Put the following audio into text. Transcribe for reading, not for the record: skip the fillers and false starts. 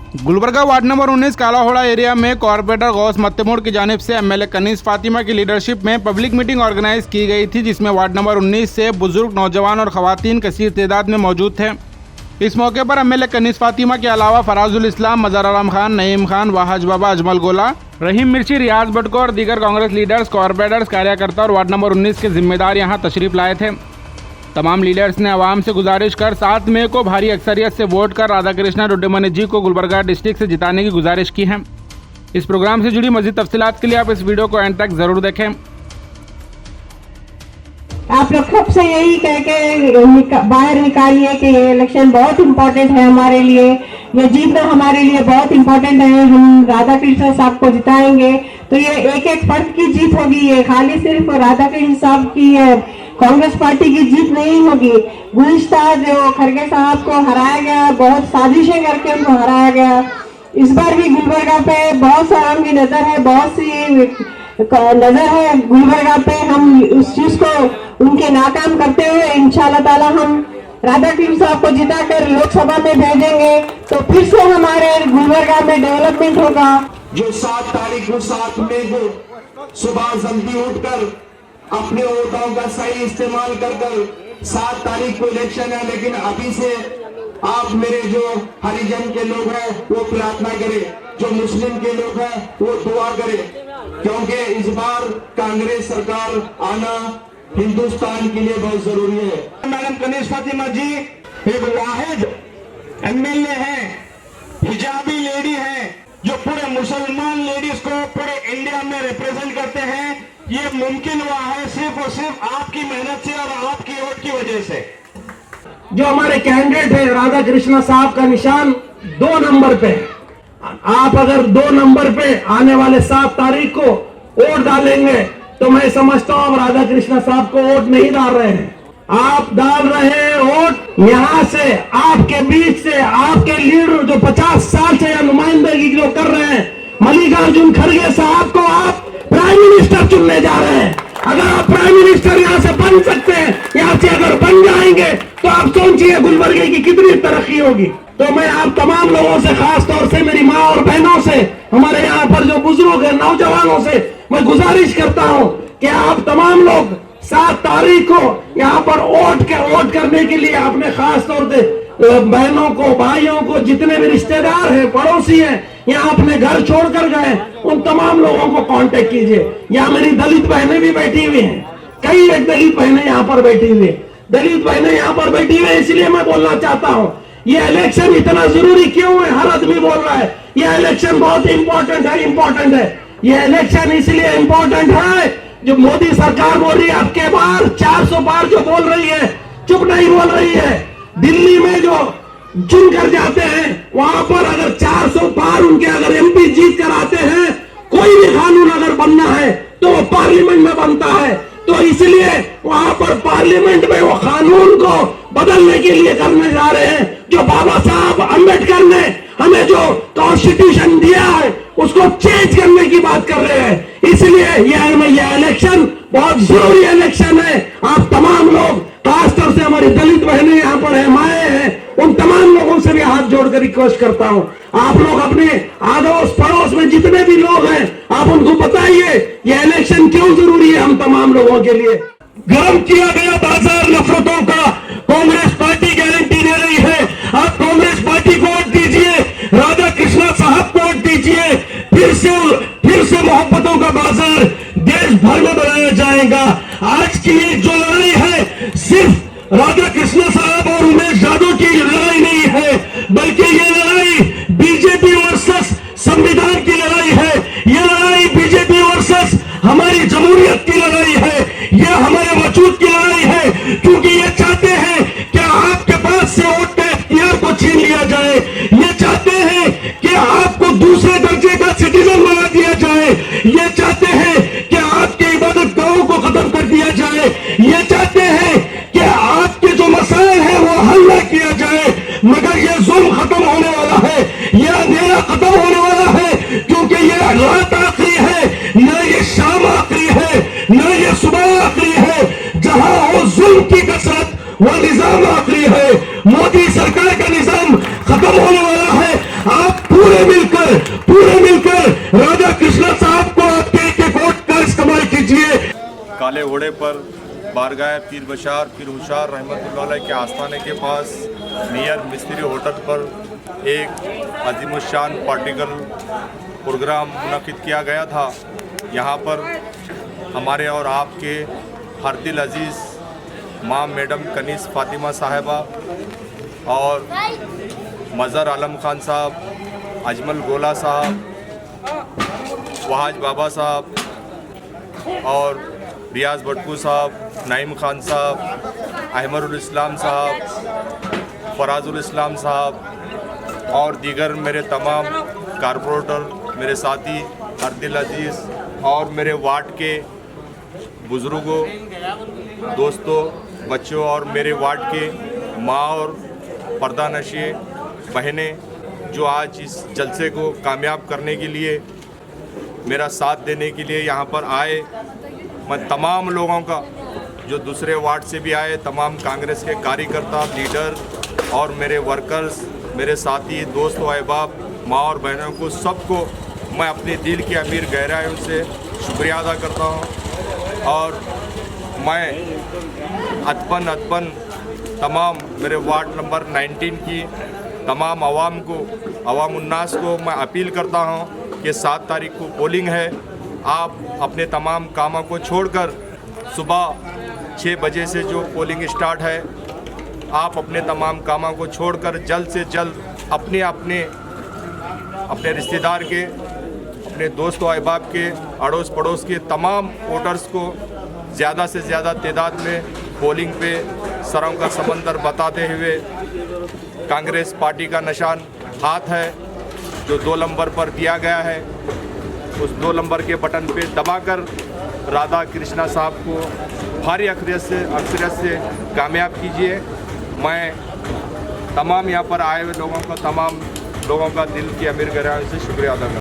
Gulbarga ward number 19 कालाहोड़ा area में corporator Ghaus मत्तेमोड़ की जानिब से एमएलए कनीज फातिमा की लीडरशिप में पब्लिक मीटिंग ऑर्गेनाइज की गई थी, जिसमें वार्ड नंबर 19 से बुजुर्ग, नौजवान और खवातीन कसीर तादाद में मौजूद थे। इस मौके पर एमएलए कनीज फातिमा के अलावा फराजुल इस्लाम, मज़हर आलम खान, नईम खान, वाहज बाबा, अजमल गोला, रहीम मिर्ची, रियाज बटको और दीगर कांग्रेस लीडर्स, कॉर्पोरेटर्स, कार्यकर्ता और वार्ड नंबर 19 के जिम्मेदार यहाँ तशरीफ लाए थे। तमाम लीडर्स ने आवाम से गुजारिश कर 7 मई को भारी अक्सरियत से वोट कर राधाकृष्णा रुड्डीमणि जी को गुलबर्गा डिस्ट्रिक्ट से जिताने की गुजारिश की है। इस प्रोग्राम से जुड़ी मजीद तफसीलात के लिए आप इस वीडियो को एंड तक जरूर देखें। आप लोग कब से यही कह के बाहर निकालिए कि ये इलेक्शन बहुत इम्पोर्टेंट है हमारे लिए, ये जीतना हमारे लिए बहुत इम्पोर्टेंट है, हम राधाकृष्ण साहब को जिताएंगे। तो ये एक एक फर्द की जीत होगी, ये खाली सिर्फ राधाकृष्ण साहब की कांग्रेस पार्टी की जीत नहीं होगी। गुज़िश्ता जो खड़गे साहब को हराया गया, बहुत साजिशें करके उनको हराया गया। इस बार भी गुलबर्गा पे बहुत सारा की नजर है, बहुत सी नजर है गुलबर्गा पे। हम उस चीज को उनके नाकाम करते हुए इंशाल्लाह ताला हम राधाकृष्ण साहब को जिताकर लोकसभा में भेजेंगे, तो फिर से हमारे गुलबर्गा में डेवलपमेंट होगा। जो 7 तारीख को 7 मई को सुबह जल्दी उठकर अपने वोटों का सही इस्तेमाल कर 7 तारीख को इलेक्शन है, लेकिन अभी से आप मेरे जो हरिजन के लोग हैं वो प्रार्थना करें, जो मुस्लिम के लोग हैं वो दुआ करें, क्योंकि इस बार कांग्रेस सरकार आना हिंदुस्तान के लिए बहुत जरूरी है। मैडम कनीज फातिमा जी एक वाहिद एमएलए हैं, हिजाबी लेडी हैं, जो पूरे मुसलमान लेडीज को पूरे इंडिया में रिप्रेजेंट करते हैं। ये मुमकिन हुआ है सिर्फ और सिर्फ आपकी मेहनत से और आपकी वोट की वजह से। जो हमारे कैंडिडेट है राधाकृष्ण साहब का निशान 2 नंबर पे है। आप अगर 2 नंबर पे आने वाले 7 तारीख को वोट डालेंगे तो मैं समझता हूं आप राधाकृष्ण साहब को वोट नहीं डाल रहे हैं, आप डाल रहे हैं वोट यहां से, आपके बीच से, आपके लीडर जो 50 साल से नुमाइंदगी जो कर रहे हैं, मल्लिकार्जुन खड़गे साहब को आप प्राइम मिनिस्टर चुनने जा रहे हैं। अगर आप प्राइम मिनिस्टर यहाँ से बन सकते हैं, यहाँ से अगर बन जाएंगे तो आप सोचिए गुलबर्गे की कितनी तरक्की होगी। तो मैं आप तमाम लोगों से, खास तौर से मेरी माँ और बहनों से, हमारे यहाँ पर जो बुजुर्ग है, नौजवानों से मैं गुजारिश करता हूँ कि आप तमाम लोग 7 तारीख को यहाँ पर वोट करने के लिए अपने खास तौर से बहनों को, भाइयों को, जितने भी रिश्तेदार हैं, पड़ोसी हैं, यहाँ अपने घर छोड़कर गए, उन तमाम लोगों को कांटेक्ट कीजिए। यहाँ मेरी दलित बहनें भी बैठी हुई हैं, कई एक दलित बहनें यहाँ पर बैठी हुई हैं, दलित बहनें यहाँ पर बैठी हुई हैं। इसलिए मैं बोलना चाहता हूँ ये इलेक्शन इतना जरूरी क्यों है। हर आदमी बोल रहा है ये इलेक्शन बहुत इंपॉर्टेंट है। ये इलेक्शन इसलिए इंपॉर्टेंट है जो मोदी सरकार बोल रही है अब के बार 400 पार जो बोल रही है, चुप नहीं बोल रही है। दिल्ली में जो चुन कर जाते हैं वहां पर अगर 400 पार उनके अगर एमपी जीत कर आते हैं, कोई भी कानून अगर बनना है तो वो पार्लियामेंट में बनता है। तो इसलिए वहां पर पार्लियामेंट में वो कानून को बदलने के लिए करने जा रहे हैं, जो बाबा साहब अम्बेडकर ने हमें जो कॉन्स्टिट्यूशन दिया है उसको चेंज करने की बात कर रहे हैं। इसलिए यह इलेक्शन बहुत जरूरी इलेक्शन है। आप तमाम लोग, खासतौर से हमारी दलित बहनें यहाँ पर है, माए हैं, उन तमाम लोगों से भी हाथ जोड़कर रिक्वेस्ट करता हूँ, आप लोग अपने आड़ोस पड़ोस में जितने भी लोग हैं आप उनको बताइए ये इलेक्शन क्यों जरूरी है हम तमाम लोगों के लिए। गर्म किया गया बाजार नफरतों का कांग्रेस पार्टी गारंटी दे रही है। आप कांग्रेस पार्टी को वोट दीजिए, राधाकृष्ण साहब को वोट दीजिए, फिर से मोहब्बतों का बाजार देश भर में बनाया जाएगा। आज की ये जो लड़ाई है सिर्फ राधाकृष्ण साहब और उमेश यादव की लड़ाई नहीं है, बल्कि ये लड़ाई बीजेपी वर्सेस संविधान की लड़ाई है। ये लड़ाई बीजेपी वर्सेस हमारी जमहूरियत की लड़ाई है, यह हमारे वजूद की लड़ाई है, क्योंकि ये चाहते हैं कि आपके पास से वोट के इख्तियार को छीन लिया जाए। ये चाहते हैं कि आपको दूसरे दर्जे का सिटीजन बना दिया होटल बारगाह पीर बशार पीर हुशार रहमतुल्लाह अलैह के आस्थाने के पास नियर मिस्त्री होटल पर एक अजीमुशान पार्टिकल प्रोग्राम मुनक़िद किया गया था। यहाँ पर हमारे और आपके हरदिल अजीज़ माँ मैडम कनीस फ़ातिमा साहिबा और मज़हर आलम खान साहब, अजमल गोला साहब, वहाज बाबा साहब और रियाज भट्टू साहब, नईम खान साहब, अहमरुल इस्लाम साहब, फराजुल इस्लाम साहब और दीगर मेरे तमाम कारपोरेटर, मेरे साथी हरदिल अजीज़ और मेरे वार्ड के बुज़ुर्गों, दोस्तों, बच्चों और मेरे वार्ड के माँ और पर्दानशी बहनें जो आज इस जलसे को कामयाब करने के लिए मेरा साथ देने के लिए यहाँ पर आए। मैं तमाम लोगों का जो दूसरे वार्ड से भी आए, तमाम कांग्रेस के कार्यकर्ता, लीडर और मेरे वर्कर्स, मेरे साथी, दोस्त व अहबाब, माँ और बहनों को सबको मैं अपने दिल की अमीर गहराइयों से शुक्रिया अदा करता हूँ। और मैं अतपन तमाम मेरे वार्ड नंबर 19 की तमाम आवाम को, अवाम उन्नास को मैं अपील करता हूँ कि 7 तारीख को पोलिंग है। आप अपने तमाम कामों को छोड़कर सुबह 6 बजे से जो पोलिंग स्टार्ट है, आप अपने तमाम कामों को छोड़कर जल्द से जल्द अपने रिश्तेदार के, अपने दोस्त व अहबाब के, अड़ोस पड़ोस के तमाम वोटर्स को ज़्यादा से ज़्यादा तादाद में पोलिंग पे सरों का समंदर बताते हुए कांग्रेस पार्टी का निशान हाथ है जो 2 नंबर पर दिया गया है, उस 2 नंबर के बटन पे दबाकर राधा कृष्णा साहब को भारी अक्सरियत से कामयाब कीजिए। मैं तमाम यहाँ पर आए हुए लोगों का दिल की अमीर गहराइयों से शुक्रिया अदा करता हूँ।